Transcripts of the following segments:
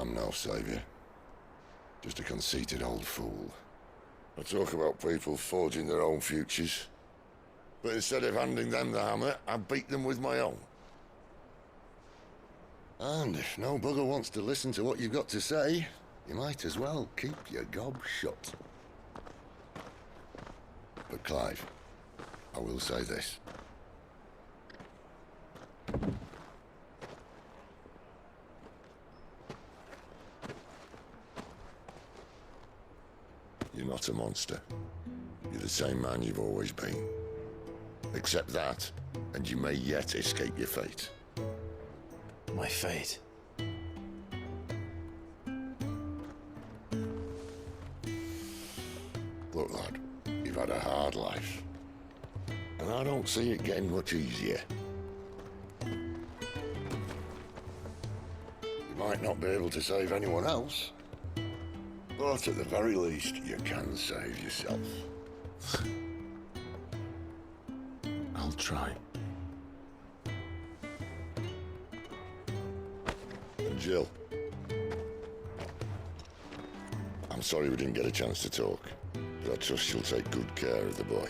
I'm no saviour. Just a conceited old fool. I talk about people forging their own futures. But instead of handing them the hammer, I beat them with my own. And if no bugger wants to listen to what you've got to say, you might as well keep your gob shut. But Clive, I will say this. You're not a monster. You're the same man you've always been. Accept that, and you may yet escape your fate. My fate? Look, lad, you've had a hard life. And I don't see it getting much easier. You might not be able to save anyone else, but at the very least, you can save yourself. I'll try. And Jill, I'm sorry we didn't get a chance to talk, but I trust you'll take good care of the boy.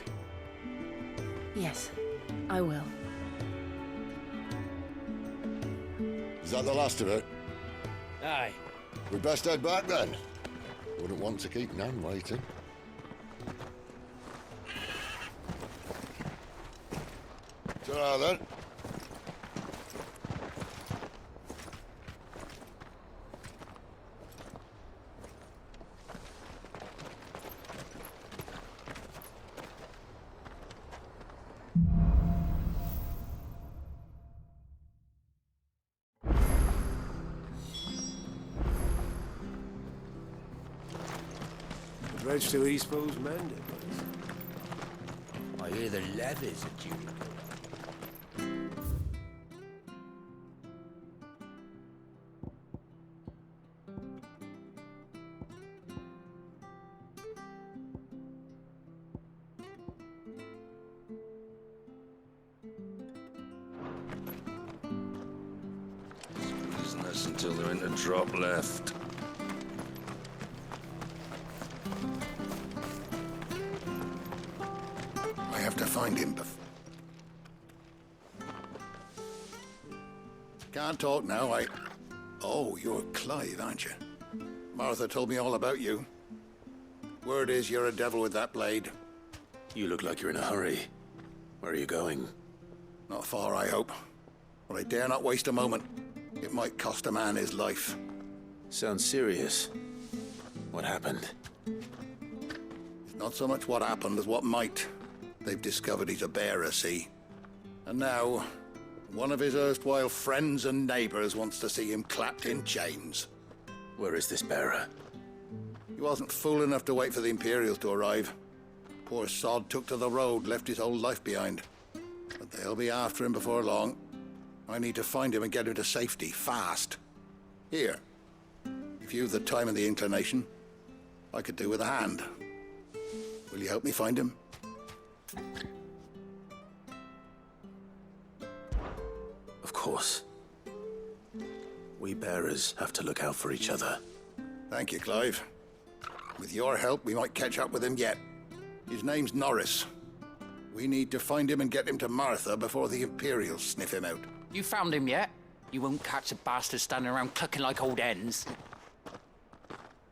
Yes, I will. Is that the last of it? Aye. We'd best head back then. Wouldn't want to keep Nan waiting. Ta-ra then. The bridge to Eastbo's mended. I hear the levies are due to go. Business until there ain't a drop left. I have to find him before. Can't talk now, Oh, you're Clive, aren't you? Martha told me all about you. Word is you're a devil with that blade. You look like you're in a hurry. Where are you going? Not far, I hope. But I dare not waste a moment. It might cost a man his life. Sounds serious. What happened? It's not so much what happened as what might. They've discovered he's a bearer, see? And now, one of his erstwhile friends and neighbors wants to see him clapped in chains. Where is this bearer? He wasn't fool enough to wait for the Imperials to arrive. Poor sod took to the road, left his whole life behind. But they'll be after him before long. I need to find him and get him to safety, fast. Here, if you've the time and the inclination, I could do with a hand. Will you help me find him? Of course. We bearers have to look out for each other. Thank you, Clive. With your help, we might catch up with him yet. His name's Norris. We need to find him and get him to Martha before the Imperials sniff him out. You found him yet? You won't catch a bastard standing around clucking like old hens.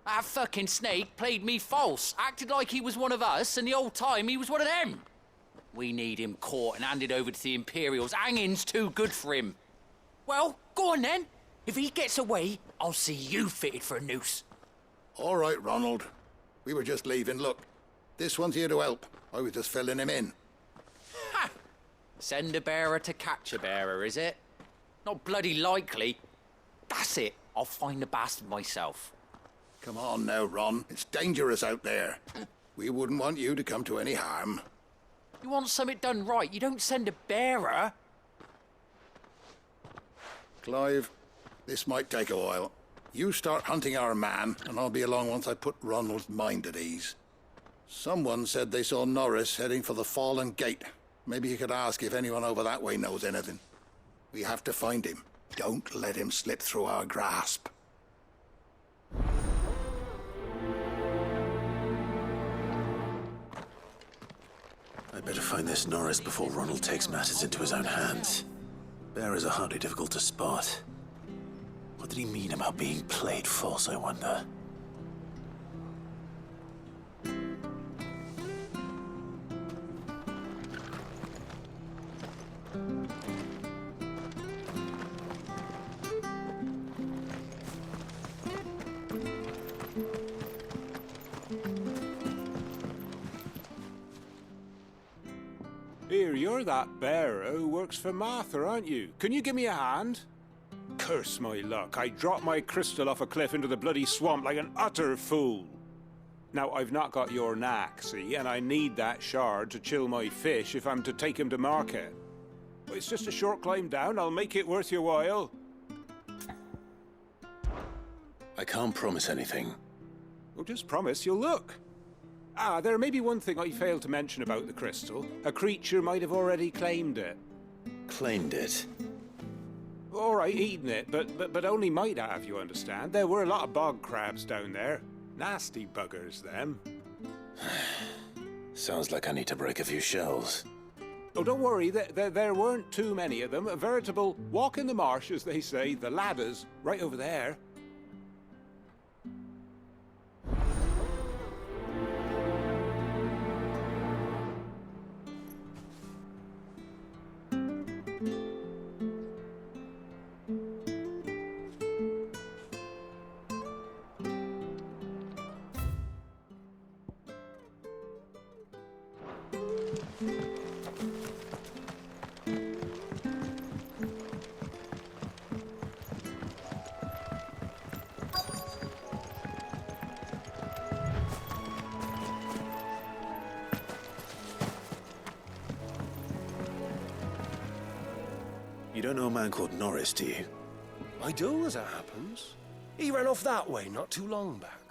That fucking snake played me false, acted like he was one of us, and the whole time he was one of them. We need him caught and handed over to the Imperials. Hanging's too good for him. Well, go on then. If he gets away, I'll see you fitted for a noose. All right, Ronald. We were just leaving. Look, this one's here to help. I was just filling him in. Ha! Send a bearer to catch a bearer, is it? Not bloody likely. That's it. I'll find the bastard myself. Come on now, Ron. It's dangerous out there. We wouldn't want you to come to any harm. You want something done right, you don't send a bearer. Clive, this might take a while. You start hunting our man, and I'll be along once I put Ronald's mind at ease. Someone said they saw Norris heading for the Fallen Gate. Maybe you could ask if anyone over that way knows anything. We have to find him. Don't let him slip through our grasp. I'd better find this Norris before Ronald takes matters into his own hands. Bearers are hardly difficult to spot. What did he mean about being played false, I wonder? Here, you're that bearer who works for Martha, aren't you? Can you give me a hand? Curse my luck, I dropped my crystal off a cliff into the bloody swamp like an utter fool. Now, I've not got your knack, see, and I need that shard to chill my fish if I'm to take him to market. But it's just a short climb down, I'll make it worth your while. I can't promise anything. Well, just promise you'll look. Ah, there may be one thing I failed to mention about the crystal. A creature might have already claimed it. Claimed it? All right, eaten it, but only might have, you understand. There were a lot of bog crabs down there. Nasty buggers, them. Sounds like I need to break a few shells. Oh, don't worry, there weren't too many of them. A veritable walk in the marsh, as they say. The ladders, right over there. You don't know a man called Norris, do you? I do, as it happens. He ran off that way not too long back.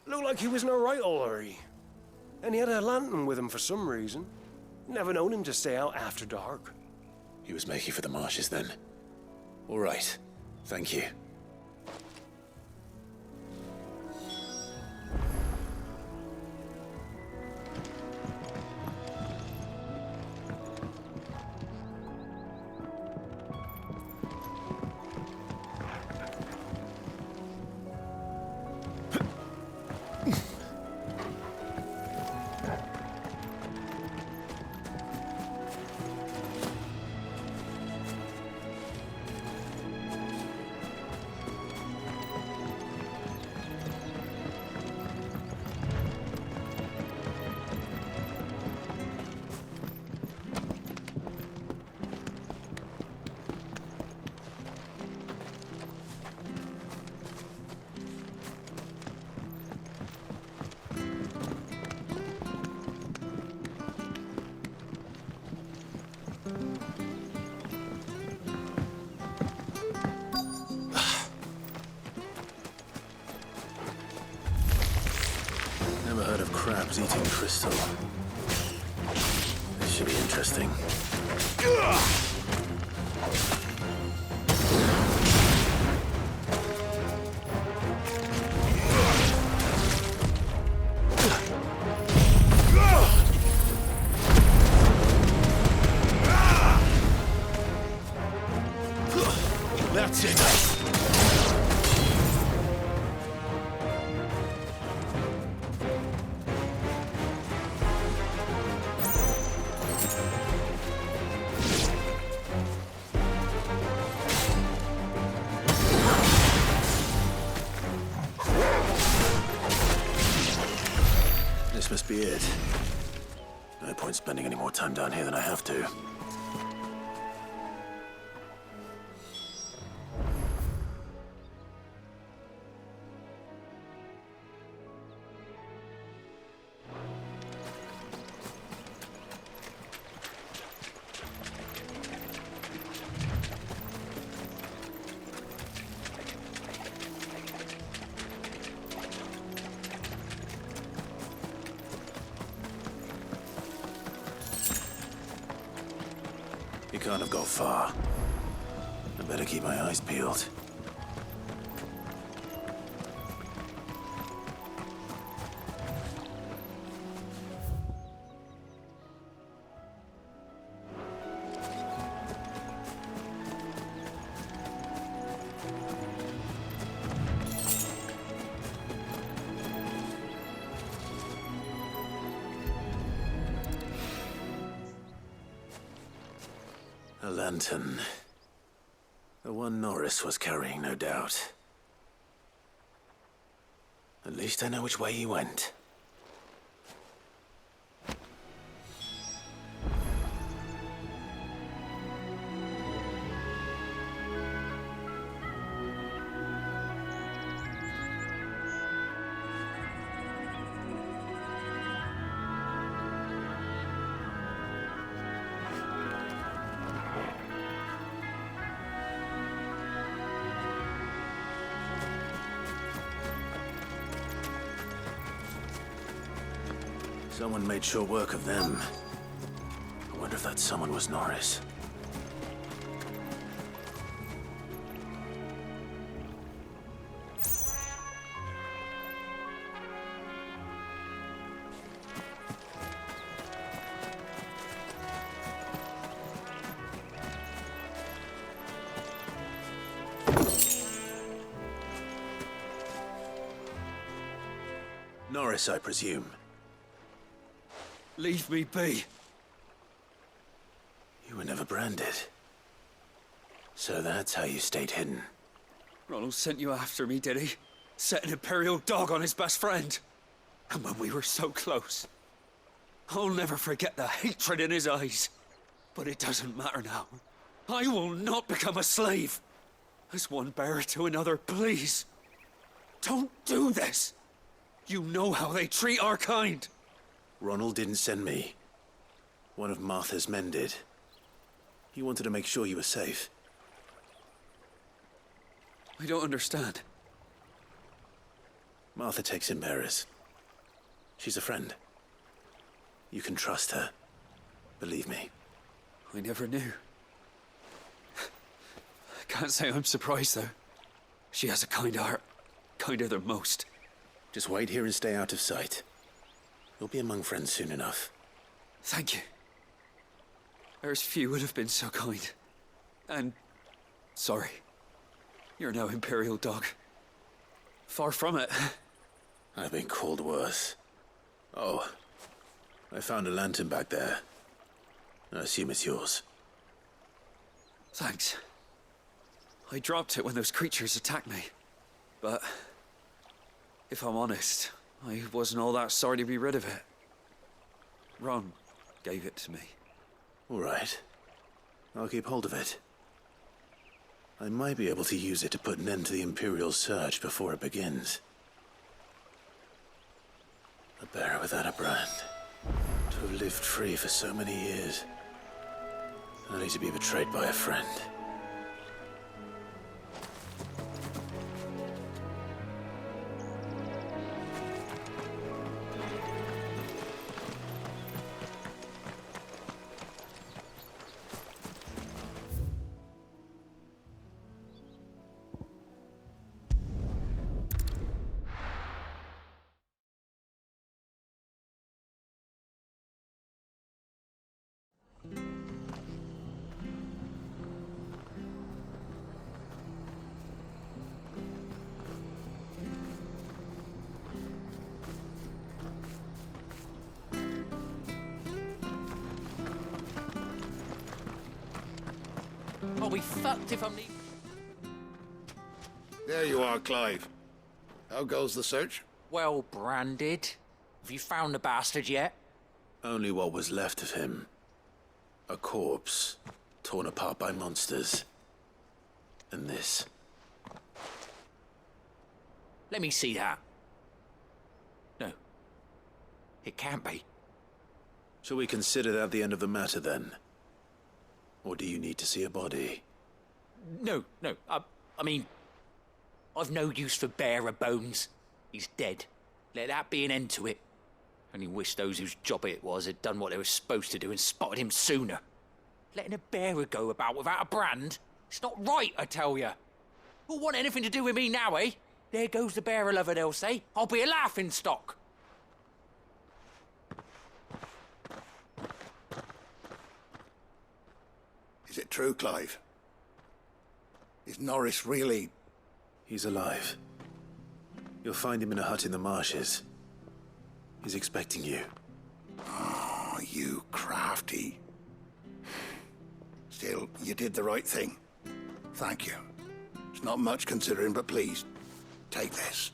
Looked like he was in a right old hurry. And he had a lantern with him for some reason. Never known him to stay out after dark. He was making for the marshes then. All right. Thank you. Never heard of crabs eating crystal. This should be interesting. That's it. This must be it. No point spending any more time down here than I have to. He can't have got far. I better keep my eyes peeled. A lantern. The one Norris was carrying, no doubt. At least I know which way he went. Someone made short work of them. I wonder if that someone was Norris. Norris, I presume. Leave me be. You were never branded. So that's how you stayed hidden. Ronald sent you after me, did he? Set an Imperial dog on his best friend. And when we were so close. I'll never forget the hatred in his eyes. But it doesn't matter now. I will not become a slave. As one bearer to another, please. Don't do this. You know how they treat our kind. Ronald didn't send me. One of Martha's men did. He wanted to make sure you were safe. I don't understand. Martha takes in bearers. She's a friend. You can trust her. Believe me. I never knew. I can't say I'm surprised, though. She has a kind heart. Kinder than most. Just wait here and stay out of sight. You'll be among friends soon enough. Thank you. There's few would have been so kind. And sorry. You're no Imperial dog. Far from it. I've been called worse. Oh, I found a lantern back there. I assume it's yours. Thanks. I dropped it when those creatures attacked me. But if I'm honest, I wasn't all that sorry to be rid of it. Ron gave it to me. All right. I'll keep hold of it. I might be able to use it to put an end to the Imperial surge before it begins. A bearer without a brand. To have lived free for so many years. Only to be betrayed by a friend. I'll be fucked if I'm leaving. There you are, Clive. How goes the search? Well branded. Have you found the bastard yet? Only what was left of him. A corpse, torn apart by monsters. And this. Let me see that. No. It can't be. Shall we consider that the end of the matter, then? Or do you need to see a body? No. I mean, I've no use for bearer bones. He's dead. Let that be an end to it. Only wish those whose job it was had done what they were supposed to do and spotted him sooner. Letting a bearer go about without a brand? It's not right, I tell you. Who'll want anything to do with me now, eh? There goes the bearer lover, they'll say. I'll be a laughing stock. Is it true, Clive? Is Norris really... He's alive. You'll find him in a hut in the marshes. He's expecting you. Oh, you crafty. Still, you did the right thing. Thank you. It's not much considering, but please, take this.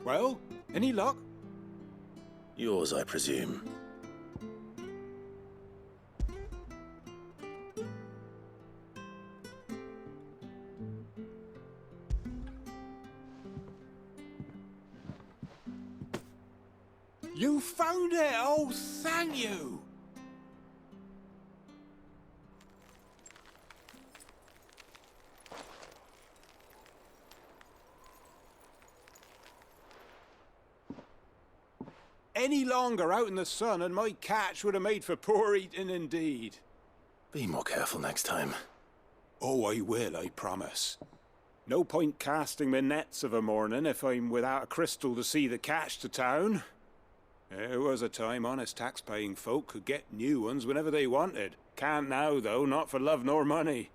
Well, any luck? Yours, I presume. You found it! Oh, thank you! Any longer out in the sun and my catch would have made for poor eating indeed. Be more careful next time. Oh, I will, I promise. No point casting my nets of a morning if I'm without a crystal to see the catch to town. There was a time honest tax-paying folk could get new ones whenever they wanted. Can't now, though, not for love nor money.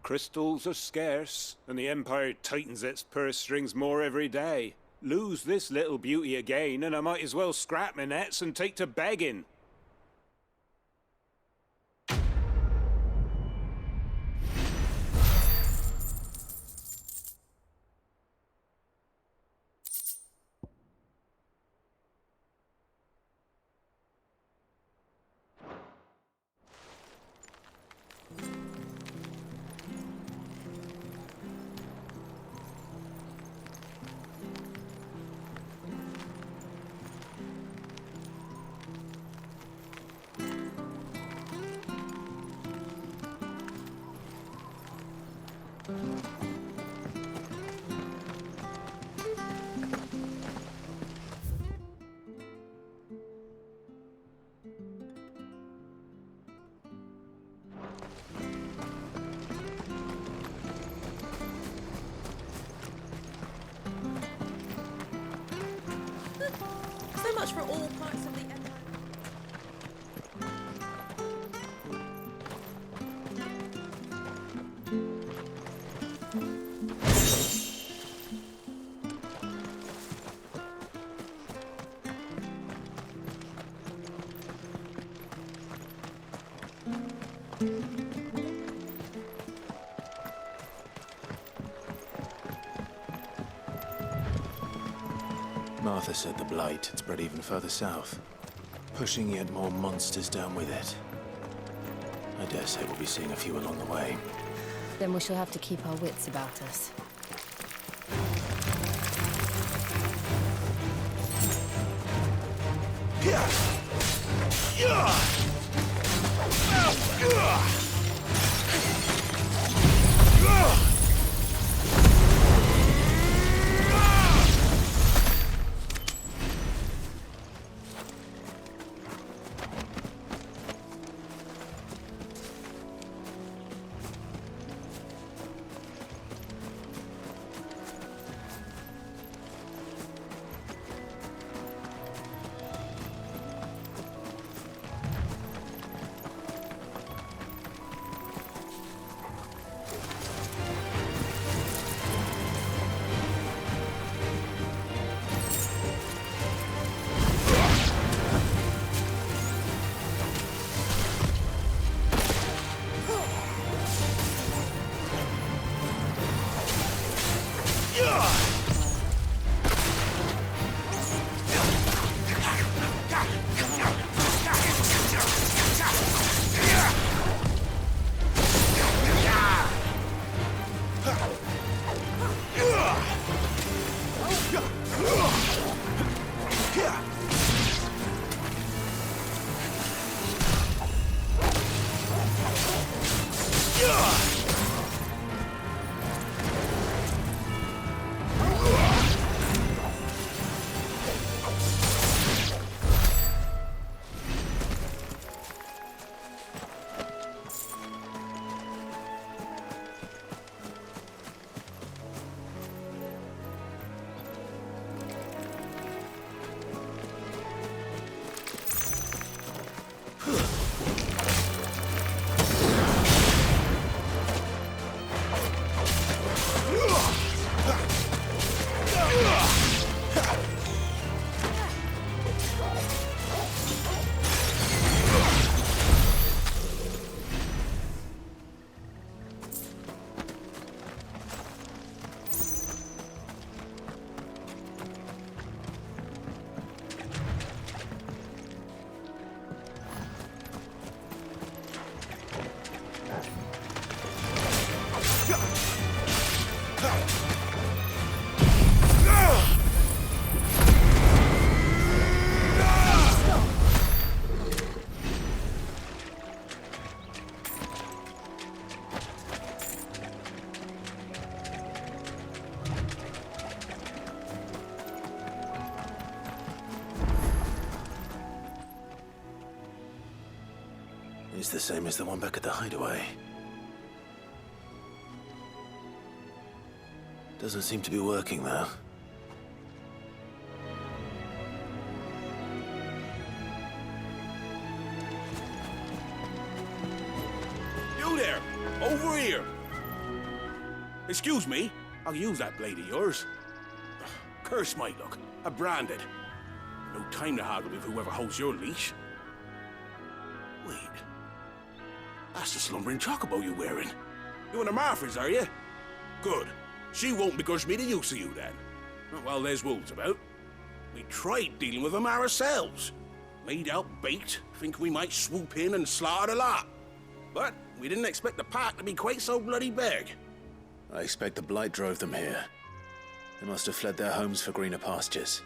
Crystals are scarce, and the Empire tightens its purse strings more every day. Lose this little beauty again, and I might as well scrap my nets and take to begging. So much for all parts of the empire. Martha said the Blight had spread even further south, pushing yet more monsters down with it. I dare say we'll be seeing a few along the way. Then we shall have to keep our wits about us. It's the same as the one back at the hideaway. Doesn't seem to be working, though. You there! Over here! Excuse me, I'll use that blade of yours. Curse my luck. I'm branded. No time to haggle with whoever holds your leash. Wait. That's the slumbering chocobo you're wearing. You one of Martha's, are you? Good. She won't begrudge me the use of you, then. Not while there's wolves about. We tried dealing with them ourselves. Laid out bait, thinking we might swoop in and slaughter the lot. But we didn't expect the pack to be quite so bloody big. I expect the blight drove them here. They must have fled their homes for greener pastures.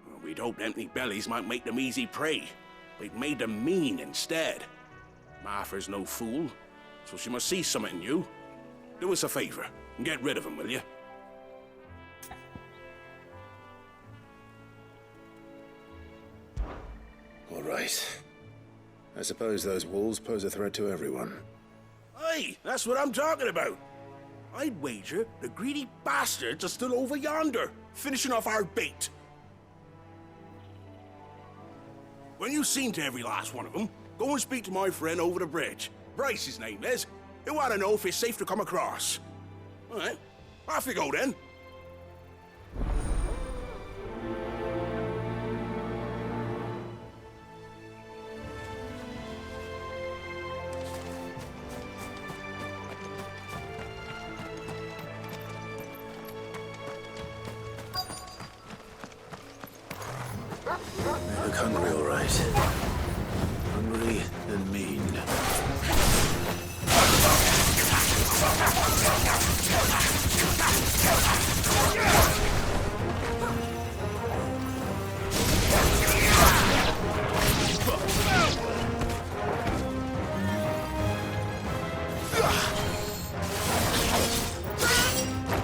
Well, we'd hoped empty bellies might make them easy prey. We'd made them mean instead. Martha's no fool, so she must see something in you. Do us a favor and get rid of them, will you? All right. I suppose those wolves pose a threat to everyone. Aye, that's what I'm talking about. I'd wager the greedy bastards are still over yonder, finishing off our bait. When you've seen to every last one of them, go and speak to my friend over the bridge. Bryce, his name is. He'll want to know if it's safe to come across. All right, off you go then. They look hungry, all right. Hungry and mean.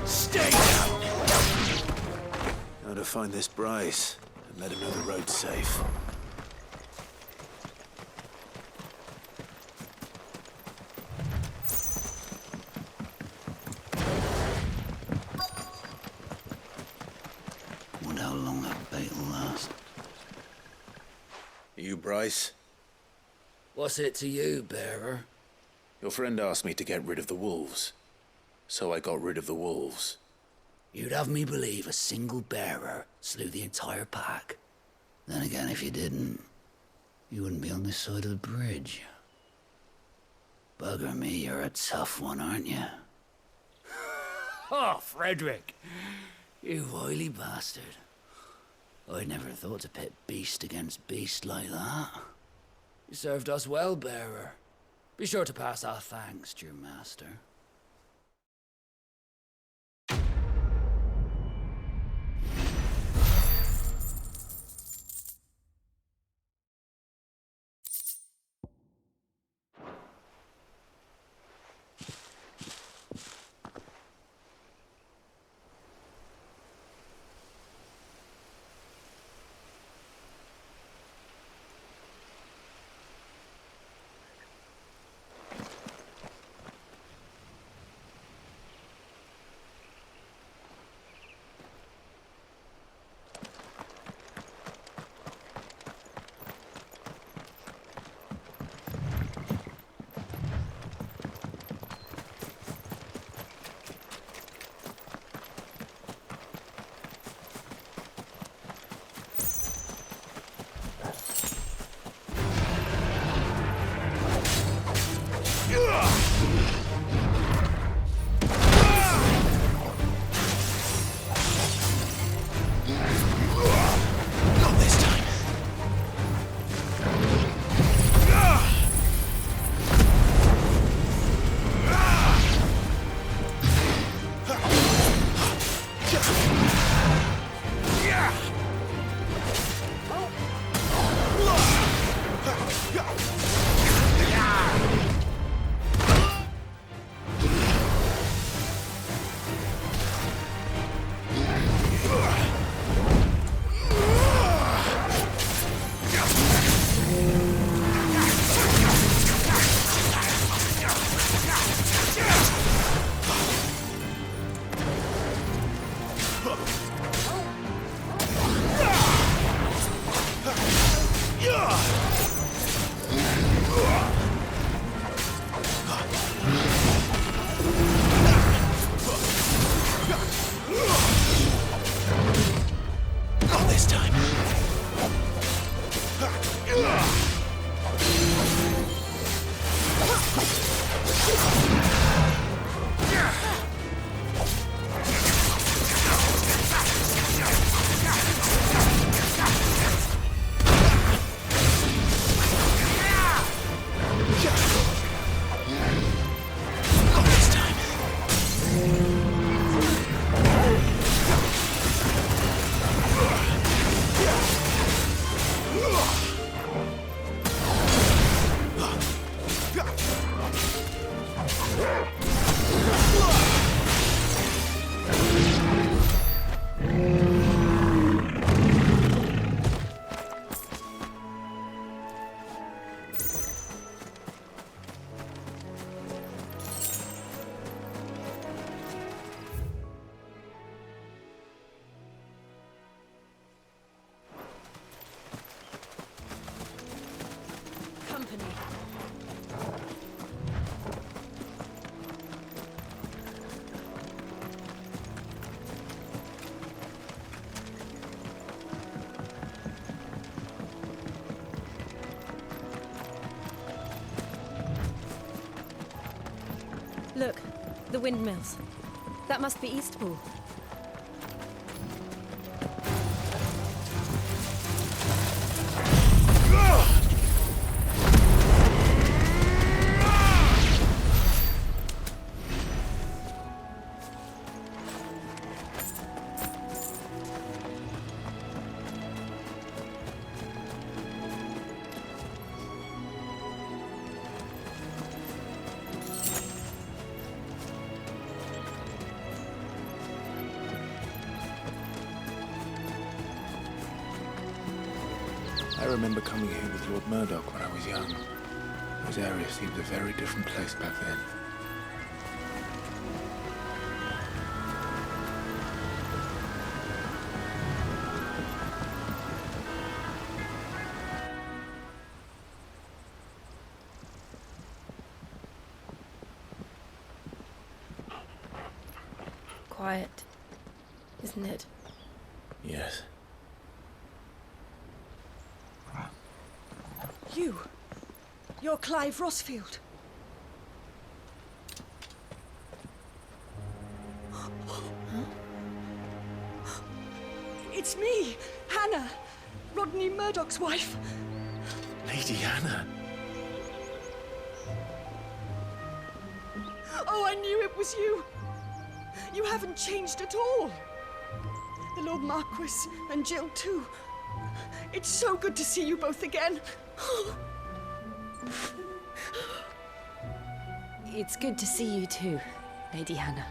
Stay down! How to find this Bryce and let him know the road's safe. Wonder how long that bait will last. You, Bryce? What's it to you, bearer? Your friend asked me to get rid of the wolves. So I got rid of the wolves. You'd have me believe a single bearer slew the entire pack. Then again, if you didn't, you wouldn't be on this side of the bridge. Bugger me, you're a tough one, aren't you? Oh, Frederick! You wily bastard. I'd never thought to pit beast against beast like that. You served us well, bearer. Be sure to pass our thanks to your master. Look, the windmills. That must be Eastpool. I remember coming here with Lord Murdoch when I was young. This area seemed a very different place back then. Quiet, isn't it? Yes. You're Clive Rossfield. It's me, Hannah, Rodney Murdoch's wife. Lady Hannah. Oh, I knew it was you. You haven't changed at all. The Lord Marquis and Jill too. It's so good to see you both again. It's good to see you too, Lady Hannah.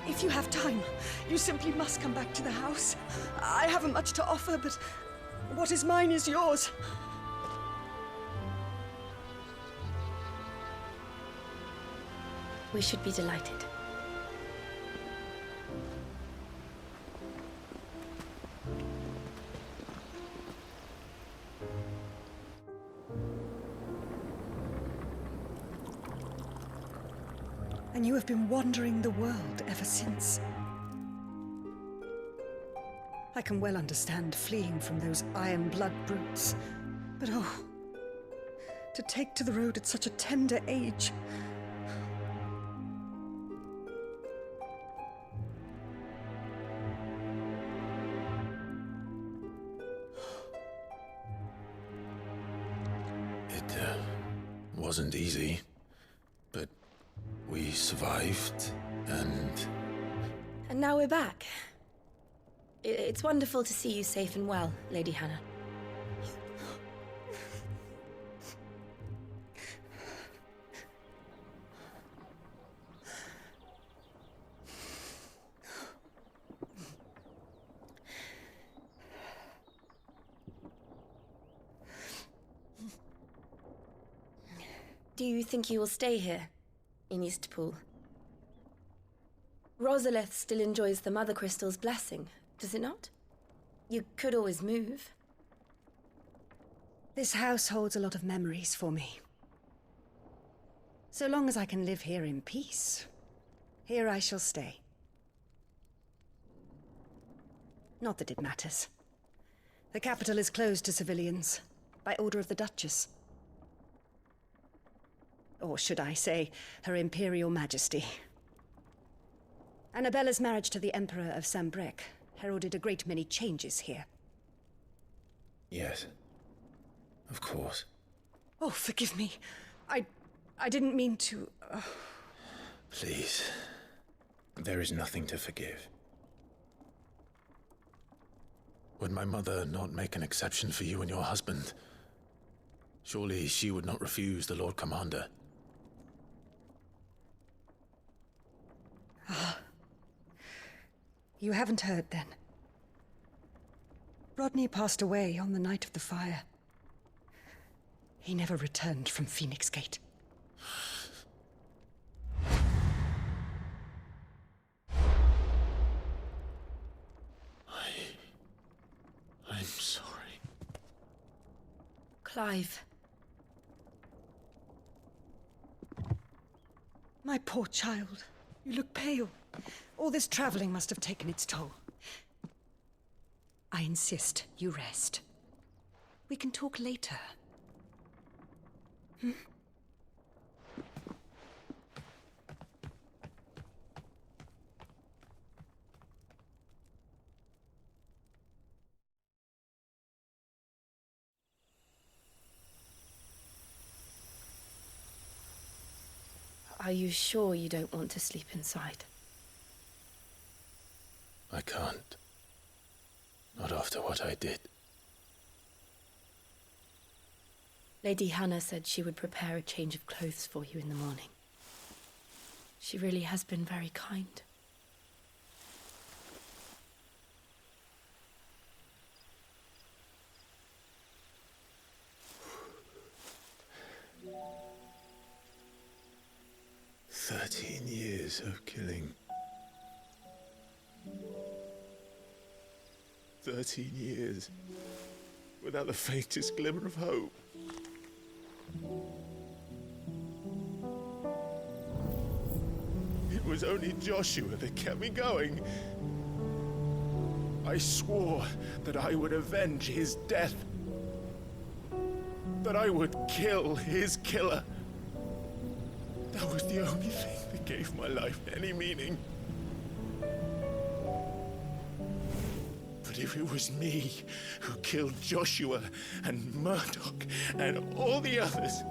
If you have time, you simply must come back to the house. I haven't much to offer, but what is mine is yours. We should be delighted. And you have been wandering the world ever since. I can well understand fleeing from those iron blood brutes, but oh, to take to the road at such a tender age. It wasn't easy, but we survived, and now we're back. It's wonderful to see you safe and well, Lady Hannah. Do you think you will stay here, in Eastpool? Rosalith still enjoys the Mother Crystal's blessing, does it not? You could always move. This house holds a lot of memories for me. So long as I can live here in peace, here I shall stay. Not that it matters. The capital is closed to civilians, by order of the Duchess. Or should I say, Her Imperial Majesty. Annabella's marriage to the Emperor of Sambrec heralded a great many changes here. yes, of course. Oh, forgive me. I didn't mean to... Please, there is nothing to forgive. Would my mother not make an exception for you and your husband? Surely she would not refuse the Lord Commander. You haven't heard, then. Rodney passed away on the night of the fire. He never returned from Phoenix Gate. I'm sorry. Clive. My poor child. You look pale. All this traveling must have taken its toll. I insist you rest. We can talk later. Are you sure you don't want to sleep inside? I can't. Not after what I did. Lady Hannah said she would prepare a change of clothes for you in the morning. She really has been very kind. Years of killing. 13 years without the faintest glimmer of hope. It was only Joshua that kept me going. I swore that I would avenge his death. That I would kill his killer. That was the only thing that gave my life any meaning. But if it was me who killed Joshua and Murdoch and all the others,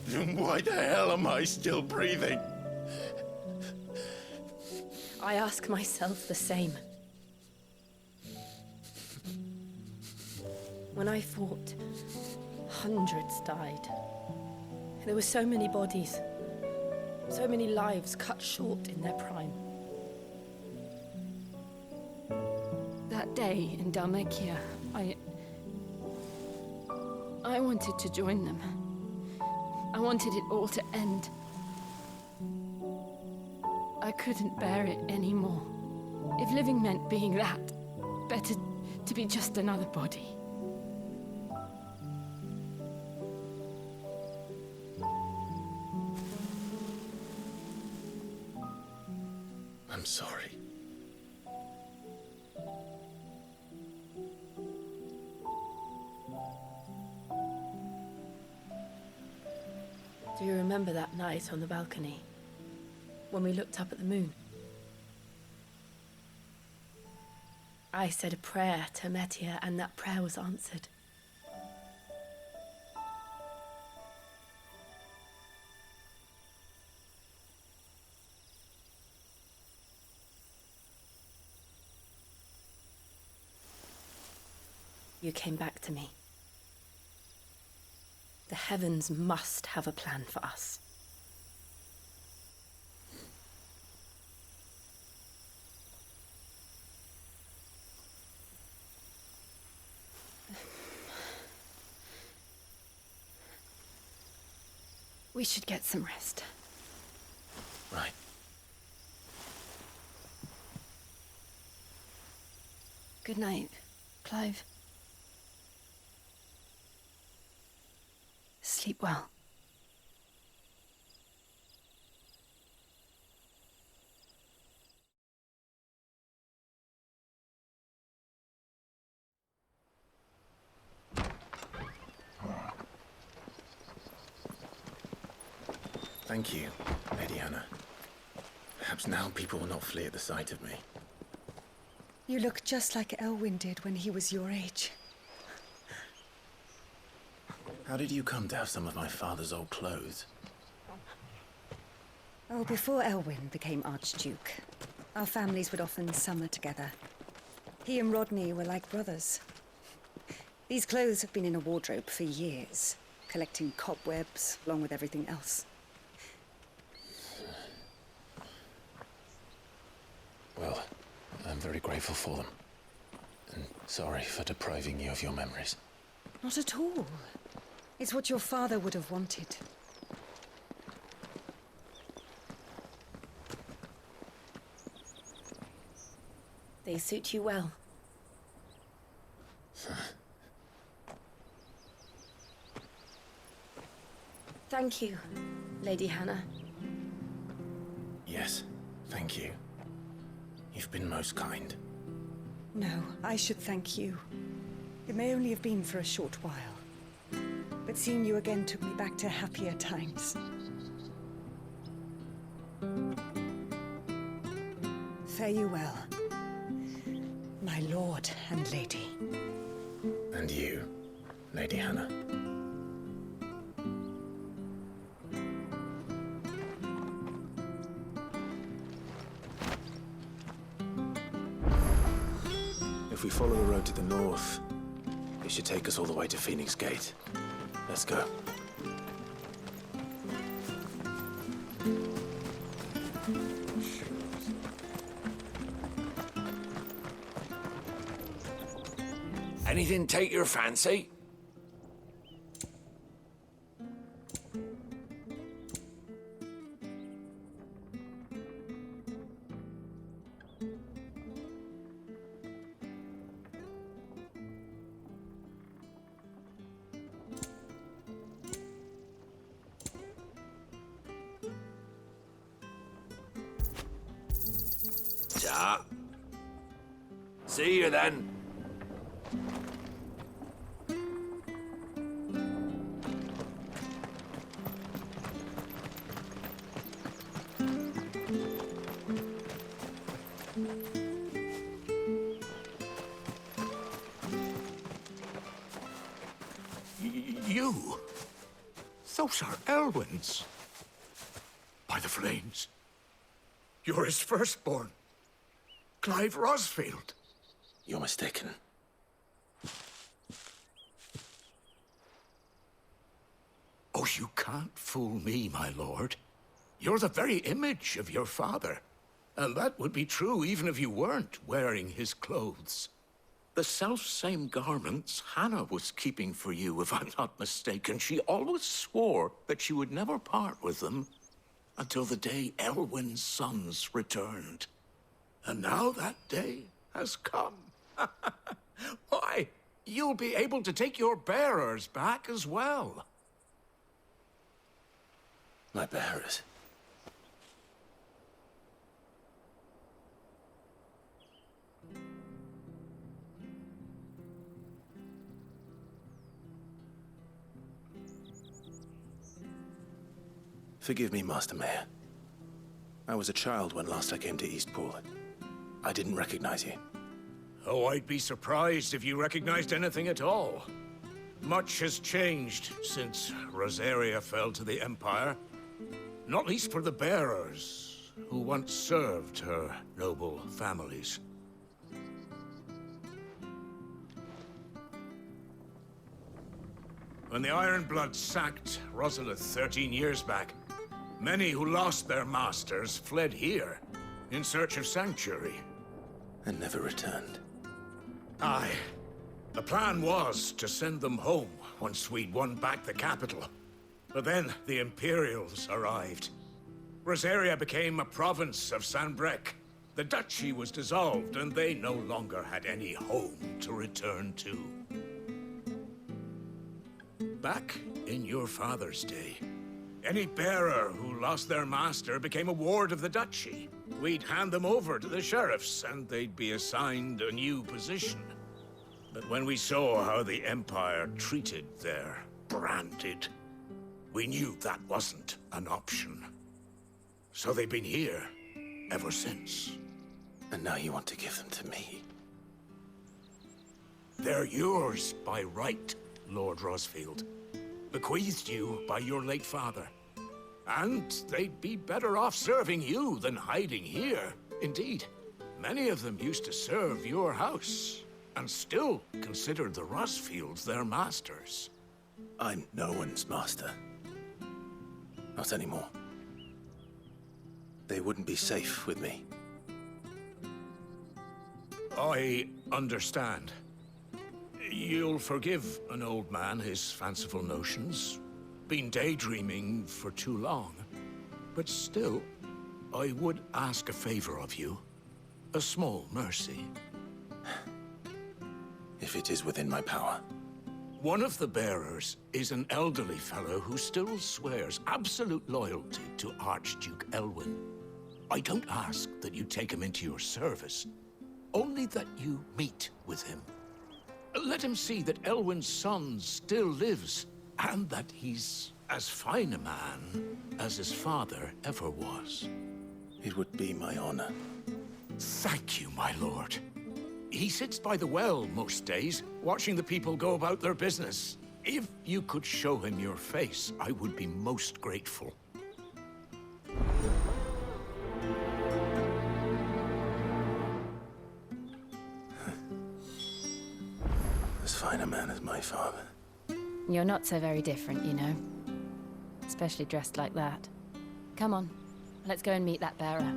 then why the hell am I still breathing? I ask myself the same. When I fought, hundreds died. There were so many bodies, so many lives cut short in their prime. That day in Dalmacia, I wanted to join them. I wanted it all to end. I couldn't bear it anymore. If living meant being that, better to be just another body. I'm sorry. Do you remember that night on the balcony, when we looked up at the moon? I said a prayer to Metia, and that prayer was answered. You came back to me. The heavens must have a plan for us. We should get some rest. Right. Good night, Clive. Sleep well. Thank you, Lady Hannah. Perhaps now people will not flee at the sight of me. You look just like Elwyn did when he was your age. How did you come to have some of my father's old clothes? Oh, before Elwyn became Archduke, our families would often summer together. He and Rodney were like brothers. These clothes have been in a wardrobe for years, collecting cobwebs along with everything else. Well, I'm very grateful for them. And sorry for depriving you of your memories. Not at all. It's what your father would have wanted. They suit you well. Thank you, Lady Hannah. Yes, thank you. You've been most kind. No, I should thank you. It may only have been for a short while, but seeing you again took me back to happier times. Fare you well, my lord and lady. And you, Lady Hannah. If we follow the road to the north, it should take us all the way to Phoenix Gate. Let's go. Anything take your fancy? Ja. See you then. You? Those are Elwyn's. By the flames. You're his firstborn. Clive Rosfield. You're mistaken. Oh, you can't fool me, my lord. You're the very image of your father. And that would be true even if you weren't wearing his clothes. The self-same garments Hannah was keeping for you, if I'm not mistaken. She always swore that she would never part with them until the day Elwyn's sons returned. And now that day has come. Why, you'll be able to take your bearers back as well. My bearers? Forgive me, Master Mayor. I was a child when last I came to Eastpool. I didn't recognize you. Oh, I'd be surprised if you recognized anything at all. Much has changed since Rosaria fell to the Empire. Not least for the bearers, who once served her noble families. When the Ironbloods sacked Rosalith 13 years back, many who lost their masters fled here in search of sanctuary. And never returned. Aye. The plan was to send them home once we'd won back the capital. But then the Imperials arrived. Rosaria became a province of Sanbreque. The duchy was dissolved, and they no longer had any home to return to. Back in your father's day, any bearer who lost their master became a ward of the duchy. We'd hand them over to the sheriffs, and they'd be assigned a new position. But when we saw how the Empire treated their branded, we knew that wasn't an option. So they've been here ever since. And now you want to give them to me? They're yours by right, Lord Rosfield. Bequeathed you by your late father. And they'd be better off serving you than hiding here. Indeed, many of them used to serve your house, and still considered the Rosfields their masters. I'm no one's master. Not anymore. They wouldn't be safe with me. I understand. You'll forgive an old man his fanciful notions. Been daydreaming for too long. But still, I would ask a favor of you. A small mercy. If it is within my power. One of the bearers is an elderly fellow who still swears absolute loyalty to Archduke Elwyn. I don't ask that you take him into your service, only that you meet with him. Let him see that Elwyn's son still lives, and that he's as fine a man as his father ever was. It would be my honor. Thank you, my lord. He sits by the well most days, watching the people go about their business. If you could show him your face, I would be most grateful. As fine a man as my father. You're not so very different, you know. Especially dressed like that. Come on, let's go and meet that bearer.